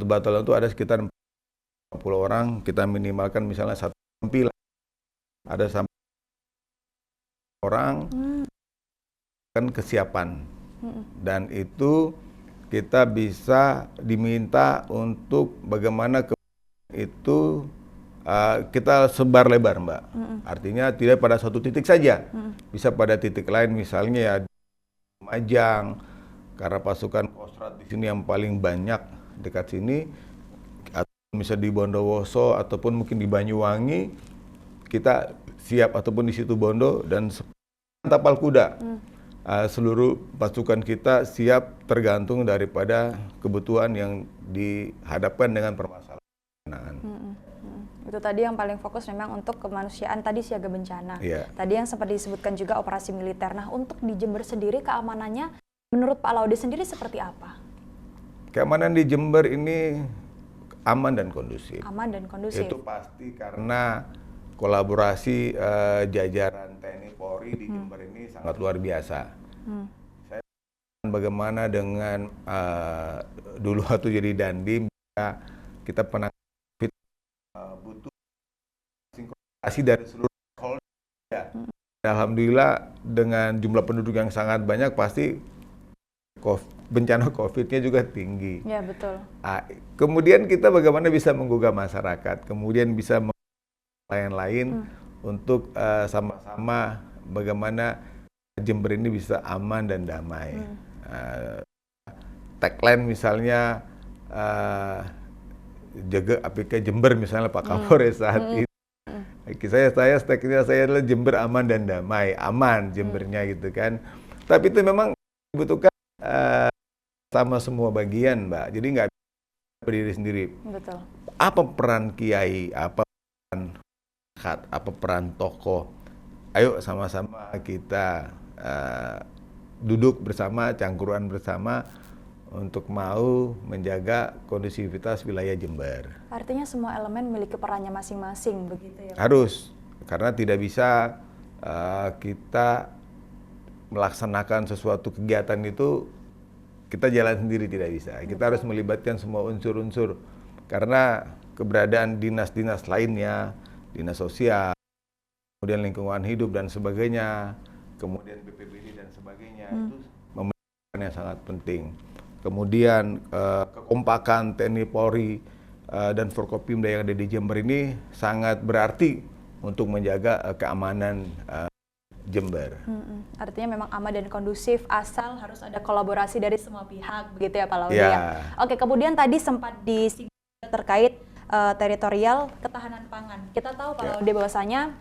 1 batalion itu ada sekitar 40 orang, kita minimalkan misalnya 1 sampilan. Ada sampai orang kan kesiapan. Dan itu kita bisa diminta untuk bagaimana itu kita sebar lebar, Mbak. Artinya tidak pada satu titik saja, bisa pada titik lain, misalnya ya di Lumajang, karena pasukan Kostrad di sini yang paling banyak dekat sini, atau misalnya di Bondowoso ataupun mungkin di Banyuwangi, kita siap, ataupun di situ Bondo dan Tapal Kuda. Seluruh pasukan kita siap tergantung daripada kebutuhan yang dihadapkan dengan permasalahan. Itu tadi yang paling fokus memang untuk kemanusiaan, tadi siaga bencana. Tadi yang sempat disebutkan juga operasi militer. Nah, untuk di Jember sendiri keamanannya menurut Pak Laude sendiri seperti apa? Keamanan di Jember ini aman dan kondusif. Aman dan kondusif. Itu pasti karena kolaborasi jajaran TNI Polri di Jember ini sangat luar biasa. Saya bagaimana dengan dulu waktu jadi Dandim, kita pernah butuh kasih dari seluruh stakeholder. Ya. Alhamdulillah dengan jumlah penduduk yang sangat banyak pasti bencana COVID-nya juga tinggi. Ya, betul. Kemudian kita bagaimana bisa menggugah masyarakat, kemudian bisa lain-lain untuk sama-sama bagaimana Jember ini bisa aman dan damai. Tagline misalnya jaga APK Jember misalnya Pak Kapolres saat ini. Saya tagline saya adalah Jember aman dan damai, aman Jembernya gitu kan. Tapi itu memang dibutuhkan sama semua bagian, Mbak. Jadi nggak berdiri sendiri. Betul. Apa peran kiai, apa peran khat, apa peran tokoh? Ayo sama-sama kita duduk bersama, cangkruan bersama untuk mau menjaga kondusivitas wilayah Jember. Artinya semua elemen memiliki perannya masing-masing, begitu ya? Harus, karena tidak bisa kita melaksanakan sesuatu kegiatan itu kita jalan sendiri, tidak bisa. Kita harus melibatkan semua unsur-unsur, karena keberadaan dinas-dinas lainnya, dinas sosial, kemudian lingkungan hidup dan sebagainya, kemudian BPBD dan sebagainya, itu memiliki yang sangat penting. Kemudian kekompakan TNI Polri dan Forkopimda yang ada di Jember ini sangat berarti untuk menjaga keamanan Jember. Artinya memang aman dan kondusif, asal harus ada kolaborasi dari semua pihak, begitu ya Pak Laude? Ya. Ya? Oke, kemudian tadi sempat disinggung terkait teritorial ketahanan pangan. Kita tahu Pak Laude bahwasanya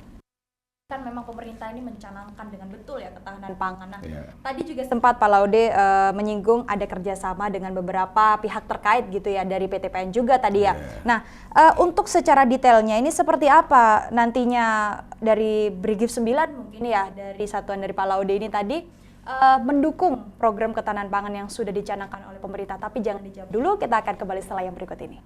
kan memang pemerintah ini mencanangkan dengan betul ya ketahanan pangan. Nah, tadi juga sempat Pak Laude menyinggung ada kerjasama dengan beberapa pihak terkait gitu ya, dari PTPN juga tadi ya. Nah, untuk secara detailnya ini seperti apa nantinya dari Brigif 9 mungkin ya, dari satuan dari Pak Laude ini tadi mendukung program ketahanan pangan yang sudah dicanangkan oleh pemerintah. Tapi jangan dijawab dulu, kita akan kembali setelah yang berikut ini.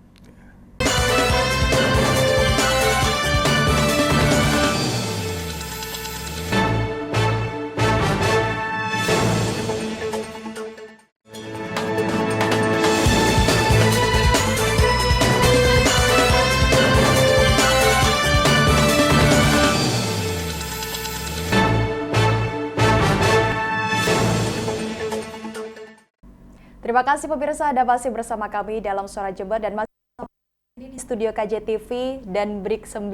Terima kasih pemirsa, Anda masih bersama kami dalam Suara Jember dan masih di studio KJTV dan Brik 9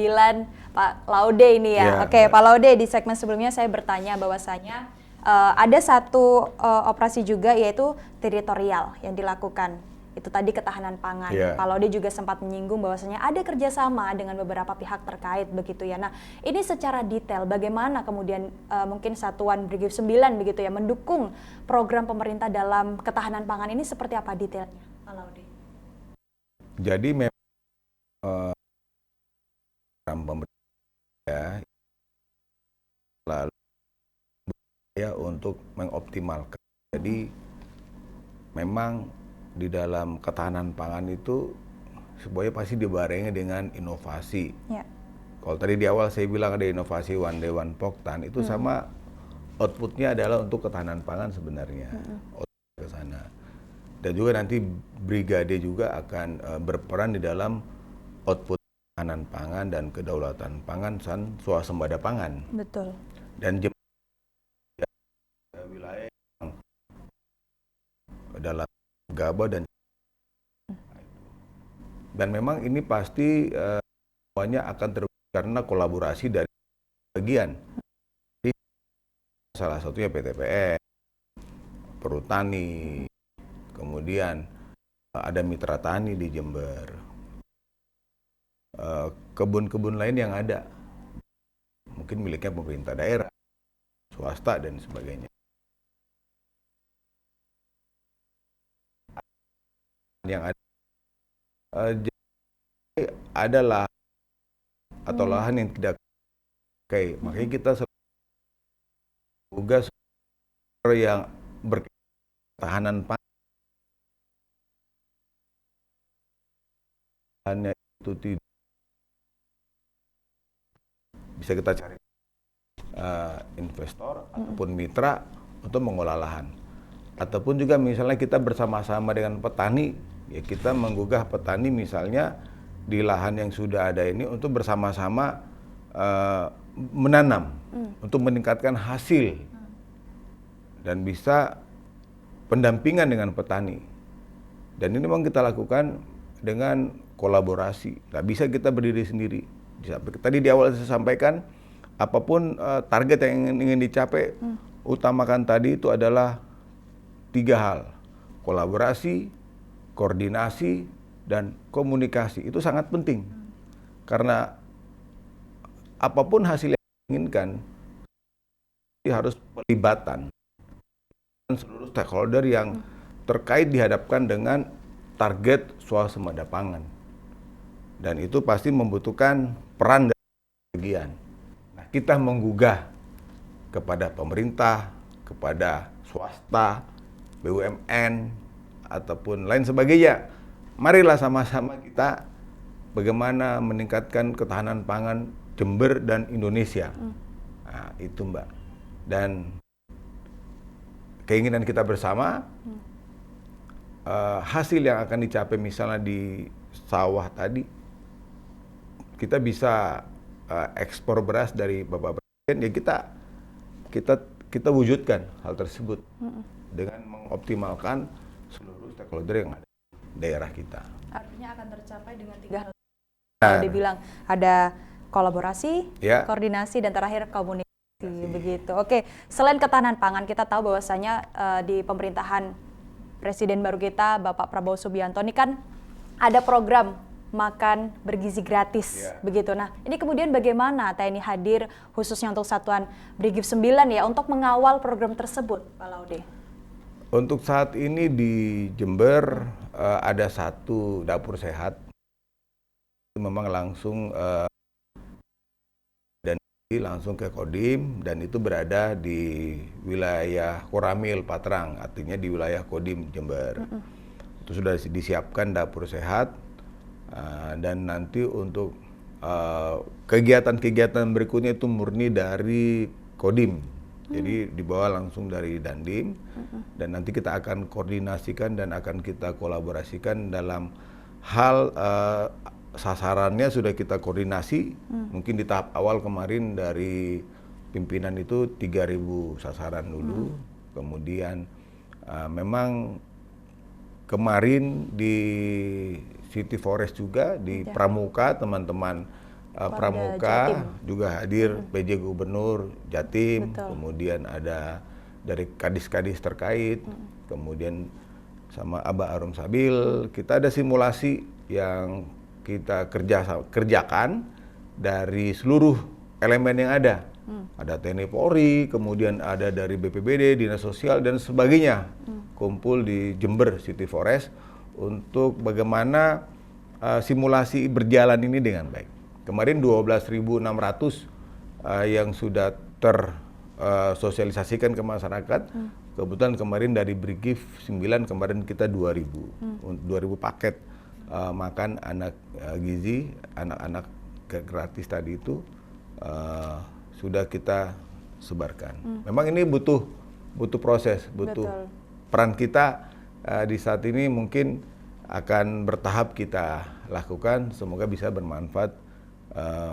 Pak Laude ini ya. Oke, Pak Laude, di segmen sebelumnya saya bertanya bahwasanya ada satu operasi juga yaitu teritorial yang dilakukan. Itu tadi ketahanan pangan. Pak Laude juga sempat menyinggung bahwasanya ada kerjasama dengan beberapa pihak terkait begitu ya. Nah, ini secara detail bagaimana kemudian mungkin satuan Brigif 9 begitu ya mendukung program pemerintah dalam ketahanan pangan ini, seperti apa detailnya Pak Laude? Jadi memang program pemerintah lalu ya untuk mengoptimalkan. Jadi memang di dalam ketahanan pangan itu semuanya pasti dibarengi dengan inovasi. Kalau tadi di awal saya bilang ada inovasi One Day One Poktan, itu sama outputnya adalah untuk ketahanan pangan sebenarnya. Ke sana. Dan juga nanti brigade juga akan berperan di dalam output ketahanan pangan dan kedaulatan pangan dan swasembada pangan. Betul. Dan wilayah yang dalam Gaba dan memang ini pasti semuanya akan terwujud karena kolaborasi dari bagian. Salah satunya PTPN, Perhutani, kemudian ada Mitra Tani di Jember, kebun-kebun lain yang ada, mungkin miliknya pemerintah daerah, swasta dan sebagainya. Yang ada lahan atau lahan yang tidak pakai, makanya kita tugas yang berketahanan pangan itu tidak bisa kita cari investor ataupun mitra untuk mengolah lahan, ataupun juga misalnya kita bersama-sama dengan petani, ya kita menggugah petani misalnya di lahan yang sudah ada ini untuk bersama-sama menanam untuk meningkatkan hasil dan bisa pendampingan dengan petani. Dan ini memang kita lakukan dengan kolaborasi. Nggak bisa kita berdiri sendiri. Tadi di awal saya sampaikan, apapun target yang ingin dicapai, utamakan tadi itu adalah 3 hal. Kolaborasi, koordinasi, dan komunikasi. Itu sangat penting. Karena apapun hasil yang diinginkan, harus pelibatan seluruh stakeholder yang terkait dihadapkan dengan target swasembada pangan. Dan itu pasti membutuhkan peran dan bagian. Nah, kita menggugah kepada pemerintah, kepada swasta, BUMN, ataupun lain sebagainya. Marilah sama-sama kita bagaimana meningkatkan ketahanan pangan Jember dan Indonesia. Nah, itu Mbak. Dan keinginan kita bersama, hasil yang akan dicapai misalnya di sawah tadi, kita bisa ekspor beras dari Bapak Presiden, ya kita wujudkan hal tersebut dengan mengoptimalkan seluruh stakeholder yang ada di daerah kita. Artinya akan tercapai dengan 3 hal. Kalau dibilang ada kolaborasi, koordinasi, dan terakhir komunikasi. Begitu. Oke, selain ketahanan pangan, kita tahu bahwasanya di pemerintahan Presiden baru kita, Bapak Prabowo Subianto, ini kan ada program makan bergizi gratis, begitu. Nah, ini kemudian bagaimana TNI hadir khususnya untuk Satuan Brigif 9 ya untuk mengawal program tersebut, Pak Laude? Untuk saat ini di Jember ada 1 dapur sehat, memang langsung langsung ke Kodim, dan itu berada di wilayah Koramil Patrang, artinya di wilayah Kodim Jember. Itu sudah disiapkan dapur sehat, dan nanti untuk kegiatan-kegiatan berikutnya itu murni dari Kodim. Jadi dibawa langsung dari Dandim, dan nanti kita akan koordinasikan dan akan kita kolaborasikan dalam hal sasarannya sudah kita koordinasi. Mungkin di tahap awal kemarin dari pimpinan itu 3.000 sasaran dulu. Kemudian memang kemarin di City Forest juga di Pramuka, teman-teman Pramuka Jatim juga hadir, PJ Gubernur Jatim. Kemudian ada dari kadis-kadis terkait, kemudian sama Abah Arum Sabil. Kita ada simulasi yang kita kerjakan dari seluruh elemen yang ada. Ada TNI Polri, kemudian ada dari BPBD, Dinas Sosial, dan sebagainya. Kumpul di Jember City Forest untuk bagaimana simulasi berjalan ini dengan baik. Kemarin 12.600 yang sudah tersosialisasikan ke masyarakat. Kebetulan kemarin dari Brigif 9 kemarin kita 2.000 paket makan anak gizi, anak-anak gratis tadi itu sudah kita sebarkan. Memang ini butuh proses, butuh peran kita di saat ini mungkin akan bertahap kita lakukan. Semoga bisa bermanfaat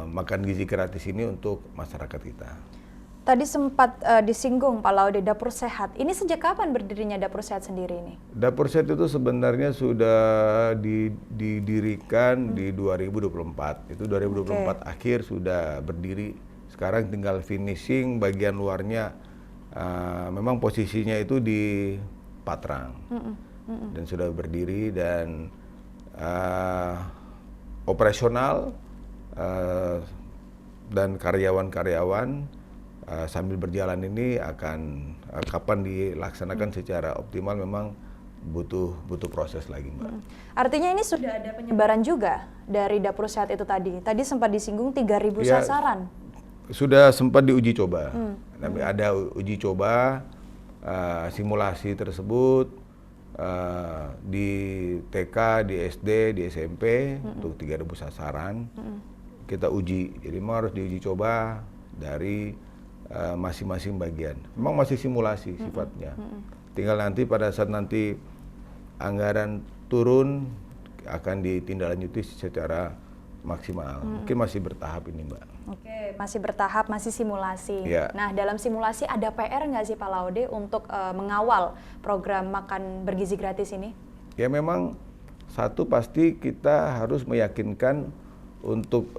makan gizi gratis ini untuk masyarakat kita. Tadi sempat disinggung Pak Laude, Dapur Sehat. Ini sejak kapan berdirinya Dapur Sehat sendiri ini? Dapur Sehat itu sebenarnya sudah didirikan di 2024. Itu 2024 akhir sudah berdiri. Sekarang tinggal finishing bagian luarnya. Memang posisinya itu di Patrang. Dan sudah berdiri dan operasional dan karyawan-karyawan sambil berjalan ini akan kapan dilaksanakan secara optimal memang butuh proses lagi, Mbak. Artinya ini sudah ada penyebaran juga dari Dapur Sehat itu tadi. Tadi sempat disinggung 3.000 sasaran. Sudah sempat diuji coba. Ada uji coba simulasi tersebut di TK, di SD, di SMP untuk 3.000 sasaran. Kita uji. Jadi memang harus diuji coba dari masing-masing bagian. Memang masih simulasi sifatnya. Tinggal nanti pada saat nanti anggaran turun akan ditindaklanjuti secara maksimal. Mungkin masih bertahap ini, Mbak. Oke, Oke, masih bertahap, masih simulasi. Ya. Nah, dalam simulasi ada PR nggak sih Pak Laude untuk mengawal program makan bergizi gratis ini? Ya memang satu pasti kita harus meyakinkan untuk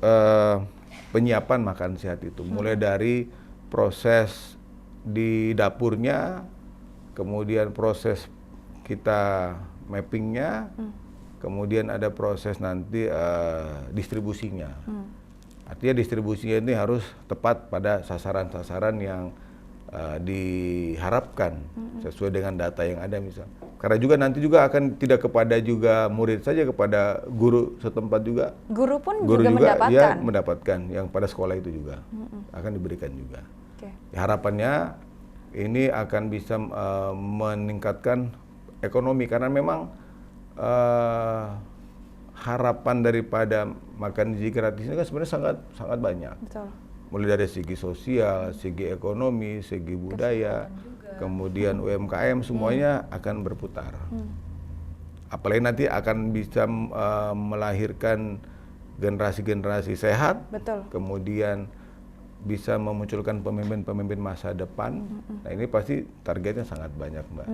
penyiapan makan sehat itu. Mulai dari proses di dapurnya, kemudian proses kita mappingnya, kemudian ada proses nanti distribusinya. Artinya distribusinya ini harus tepat pada sasaran-sasaran yang diharapkan sesuai dengan data yang ada misal. Karena juga nanti juga akan tidak kepada juga murid saja, kepada guru setempat juga. Guru pun Guru juga mendapatkan? Ya, mendapatkan yang pada sekolah itu juga akan diberikan juga. Oke. Harapannya ini akan bisa meningkatkan ekonomi karena memang harapan daripada makan gizi gratis ini kan sebenarnya sangat banyak. Betul. Mulai dari segi sosial, segi ekonomi, segi budaya, kemudian UMKM semuanya akan berputar. Apalagi nanti akan bisa melahirkan generasi-generasi sehat. Betul. Kemudian bisa memunculkan pemimpin-pemimpin masa depan. Nah ini pasti targetnya sangat banyak, Mbak.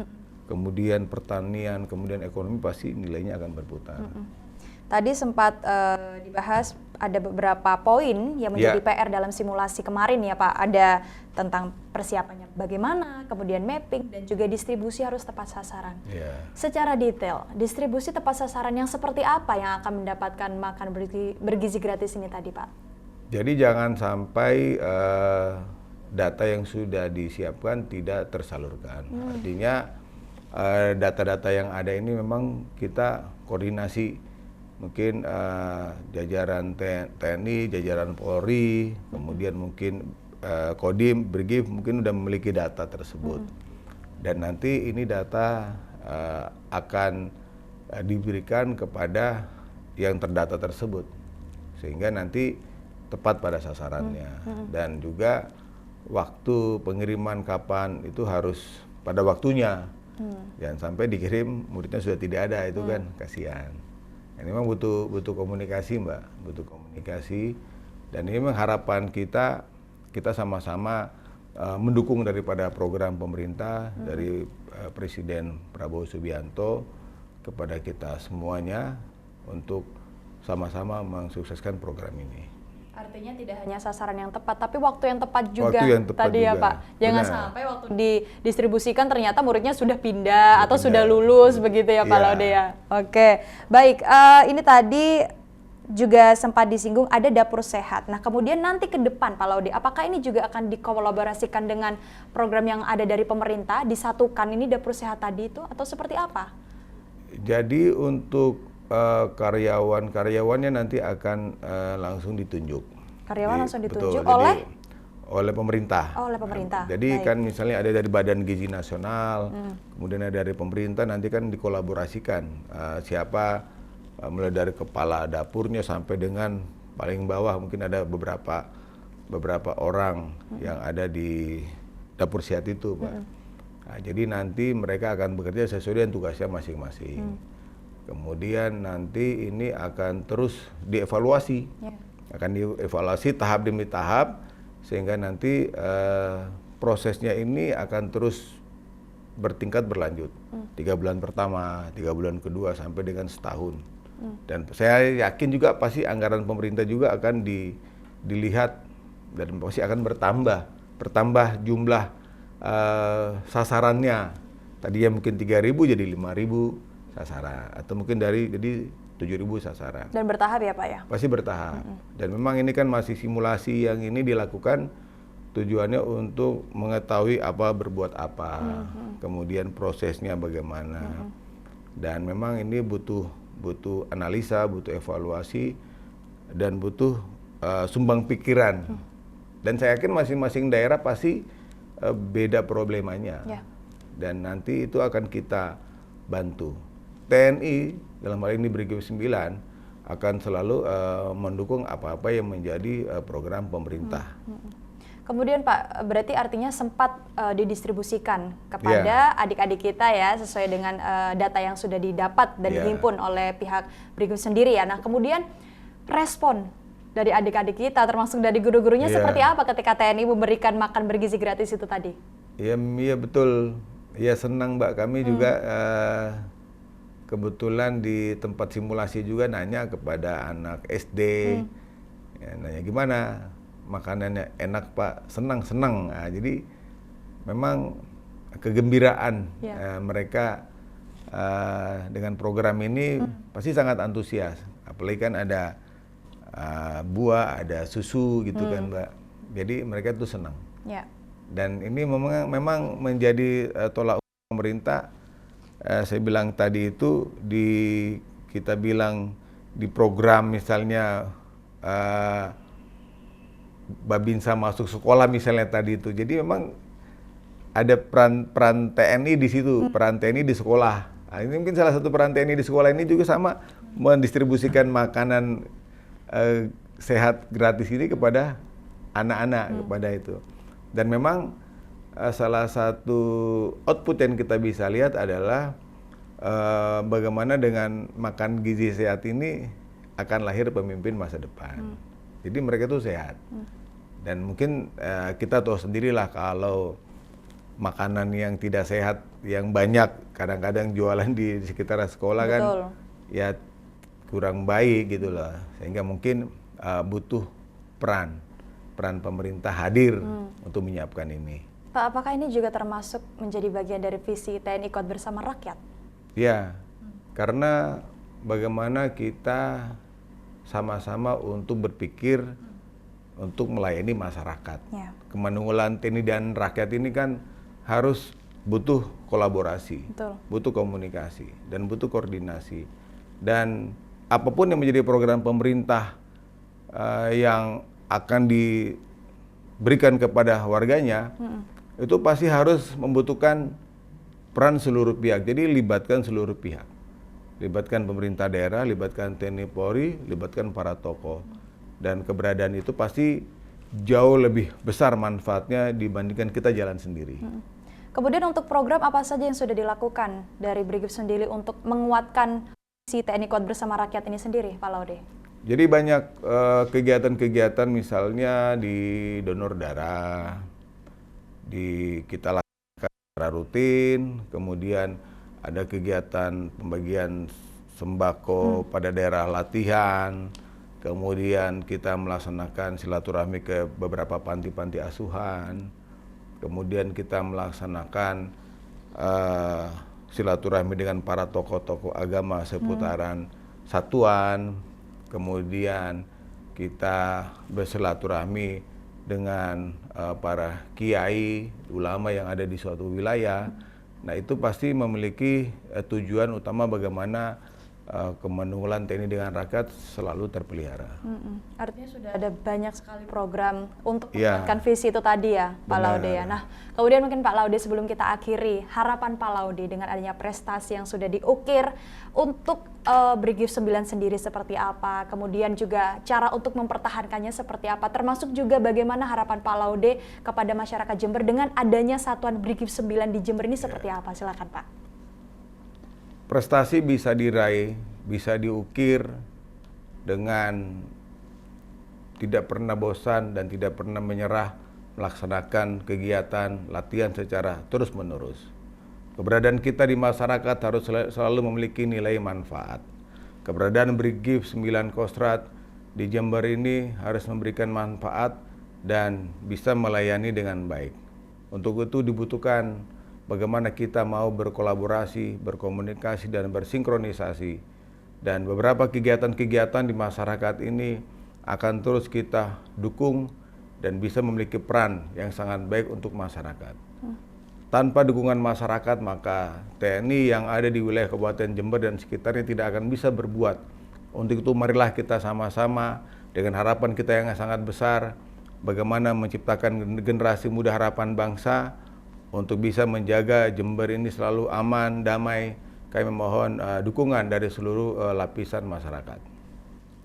Kemudian pertanian, kemudian ekonomi pasti nilainya akan berputar. Tadi sempat dibahas ada beberapa poin yang menjadi PR dalam simulasi kemarin ya Pak. Ada tentang persiapannya bagaimana, kemudian mapping, dan juga distribusi harus tepat sasaran. Secara detail, distribusi tepat sasaran yang seperti apa yang akan mendapatkan makan bergizi gratis ini tadi Pak? Jadi jangan sampai data yang sudah disiapkan tidak tersalurkan. Artinya data-data yang ada ini memang kita koordinasi. Mungkin jajaran TNI, jajaran Polri, kemudian mungkin Kodim, Brigif mungkin sudah memiliki data tersebut. Dan nanti ini data akan diberikan kepada yang terdata tersebut. Sehingga nanti tepat pada sasarannya. Dan juga waktu pengiriman kapan itu harus pada waktunya. Jangan sampai dikirim muridnya sudah tidak ada, itu kan kasihan. Ini memang butuh komunikasi, Mbak, butuh komunikasi, dan ini memang harapan kita sama-sama mendukung daripada program pemerintah dari Presiden Prabowo Subianto kepada kita semuanya untuk sama-sama mensukseskan program ini. Artinya tidak hanya sasaran yang tepat, tapi waktu yang tepat juga yang tepat tadi juga. Ya Pak. Jangan sampai waktu didistribusikan ternyata muridnya sudah pindah atau pindah. sudah lulus begitu ya Pak Laude ya. Oke, baik. Ini tadi juga sempat disinggung ada dapur sehat. Nah kemudian nanti ke depan Pak Laude, apakah ini juga akan dikolaborasikan dengan program yang ada dari pemerintah, disatukan ini dapur sehat tadi itu atau seperti apa? Jadi untuk karyawannya nanti akan langsung ditunjuk. Karyawan langsung ditunjuk betul, oleh pemerintah. Oleh pemerintah. Jadi kan misalnya ada dari Badan Gizi Nasional, kemudian ada dari pemerintah, nanti kan dikolaborasikan siapa mulai dari kepala dapurnya sampai dengan paling bawah, mungkin ada beberapa orang yang ada di dapur sehat itu, Pak. Nah, jadi nanti mereka akan bekerja sesuai dengan tugasnya masing-masing. Kemudian nanti ini akan terus dievaluasi, akan dievaluasi tahap demi tahap, sehingga nanti prosesnya ini akan terus bertingkat berlanjut. 3 bulan pertama, 3 bulan kedua, sampai dengan setahun. Dan saya yakin juga pasti anggaran pemerintah juga akan dilihat dan pasti akan bertambah jumlah sasarannya. Tadinya mungkin 3.000 jadi 5.000 sasaran, atau mungkin jadi 7.000 sasaran. Dan bertahap ya Pak ya? Pasti bertahap. Dan memang ini kan masih simulasi yang ini dilakukan tujuannya untuk mengetahui apa berbuat apa, kemudian prosesnya bagaimana. Dan memang ini butuh analisa, butuh evaluasi, dan butuh sumbang pikiran. Dan saya yakin masing-masing daerah pasti beda problemanya. Dan nanti itu akan kita bantu. TNI dalam hal ini Brigif 9 akan selalu mendukung apa-apa yang menjadi program pemerintah. Kemudian Pak, berarti artinya sempat didistribusikan kepada adik-adik kita ya, sesuai dengan data yang sudah didapat dan dihimpun oleh pihak Brigif sendiri ya. Nah kemudian respon dari adik-adik kita, termasuk dari guru-gurunya, Iya. seperti apa ketika TNI memberikan makan bergizi gratis itu tadi? Iya, iya betul. Iya senang Mbak, kami juga kebetulan di tempat simulasi juga nanya kepada anak SD, ya, nanya gimana makanannya, enak Pak, senang. Nah, jadi memang kegembiraan mereka dengan program ini pasti sangat antusias. Apalagi kan ada buah, ada susu gitu kan Mbak. Jadi mereka tuh senang. Ya. Dan ini memang menjadi tolak ukur pemerintah. Saya bilang tadi itu kita bilang di program misalnya Babinsa masuk sekolah misalnya tadi itu. Jadi memang ada peran TNI di situ, peran TNI di sekolah. Nah, ini mungkin salah satu peran TNI di sekolah ini juga sama mendistribusikan makanan sehat gratis ini kepada anak-anak kepada itu. Dan memang salah satu output yang kita bisa lihat adalah bagaimana dengan makan gizi sehat ini akan lahir pemimpin masa depan. Jadi mereka tuh sehat. Dan mungkin kita tahu sendirilah kalau makanan yang tidak sehat yang banyak kadang-kadang jualan di sekitar sekolah kan ya kurang baik gitu loh. Sehingga mungkin butuh peran pemerintah hadir untuk menyiapkan ini. Pak, apakah ini juga termasuk menjadi bagian dari visi TNI Kuat Bersama Rakyat? Ya, karena bagaimana kita sama-sama untuk berpikir untuk melayani masyarakat. Ya. Kemanunggulan TNI dan rakyat ini kan harus butuh kolaborasi, butuh komunikasi, dan butuh koordinasi. Dan apapun yang menjadi program pemerintah yang akan diberikan kepada warganya, itu pasti harus membutuhkan peran seluruh pihak. Jadi libatkan seluruh pihak. Libatkan pemerintah daerah, libatkan TNI Polri, libatkan para tokoh. Dan keberadaan itu pasti jauh lebih besar manfaatnya dibandingkan kita jalan sendiri. Kemudian untuk program apa saja yang sudah dilakukan dari Brigif sendiri untuk menguatkan si TNI Kuat Bersama Rakyat ini sendiri, Pak Laude? Jadi banyak kegiatan-kegiatan misalnya di donor darah, kita lakukan secara rutin, kemudian ada kegiatan pembagian sembako pada daerah latihan, kemudian kita melaksanakan silaturahmi ke beberapa panti-panti asuhan, kemudian kita melaksanakan silaturahmi dengan para tokoh-tokoh agama seputaran satuan, kemudian kita bersilaturahmi dengan para kiai, ulama yang ada di suatu wilayah. Nah, itu pasti memiliki tujuan utama bagaimana kemanunggulan TNI dengan rakyat selalu terpelihara. Artinya sudah ada banyak sekali program untuk menguatkan visi itu tadi ya, Pak Laude ya. Nah, kemudian mungkin Pak Laude sebelum kita akhiri, harapan Pak Laude dengan adanya prestasi yang sudah diukir untuk Brigif 9 sendiri seperti apa, kemudian juga cara untuk mempertahankannya seperti apa, termasuk juga bagaimana harapan Pak Laude kepada masyarakat Jember dengan adanya satuan Brigif 9 di Jember ini seperti apa? Silakan Pak. Prestasi bisa diraih, bisa diukir dengan tidak pernah bosan dan tidak pernah menyerah melaksanakan kegiatan latihan secara terus-menerus. Keberadaan kita di masyarakat harus selalu memiliki nilai manfaat. Keberadaan Brigif 9 Kostrad di Jember ini harus memberikan manfaat dan bisa melayani dengan baik. Untuk itu dibutuhkan bagaimana kita mau berkolaborasi, berkomunikasi, dan bersinkronisasi. Dan beberapa kegiatan-kegiatan di masyarakat ini akan terus kita dukung dan bisa memiliki peran yang sangat baik untuk masyarakat. Tanpa dukungan masyarakat, maka TNI yang ada di wilayah Kabupaten Jember dan sekitarnya tidak akan bisa berbuat. Untuk itu marilah kita sama-sama dengan harapan kita yang sangat besar, bagaimana menciptakan generasi muda harapan bangsa, untuk bisa menjaga Jember ini selalu aman, damai. Kami mohon dukungan dari seluruh lapisan masyarakat.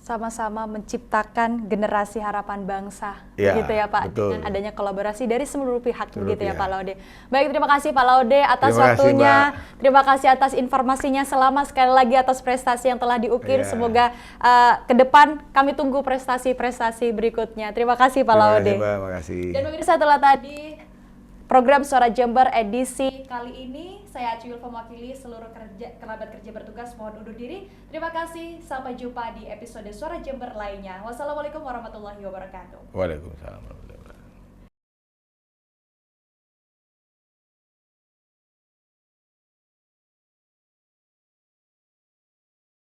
sama-sama menciptakan generasi harapan bangsa, Ya, gitu ya Pak, betul. dengan adanya kolaborasi dari seluruh pihak, Seluruh begitu ya pihak. Pak Laude. Baik, terima kasih Pak Laude atas Terima kasih, waktunya, Mbak. terima kasih atas informasinya, selamat sekali lagi atas prestasi yang telah diukir. Ya. Semoga ke depan kami tunggu prestasi-prestasi berikutnya. Terima kasih Pak Laude. Terima kasih, Mbak. Terima kasih. Dan pemirsa, itulah tadi program Suara Jember edisi kali ini. Saya Aci Wilfa mewakili seluruh kerabat kerja bertugas mohon undur diri. Terima kasih, sampai jumpa di episode Suara Jember lainnya. Wassalamualaikum warahmatullahi wabarakatuh. Waalaikumsalam warahmatullahi wabarakatuh.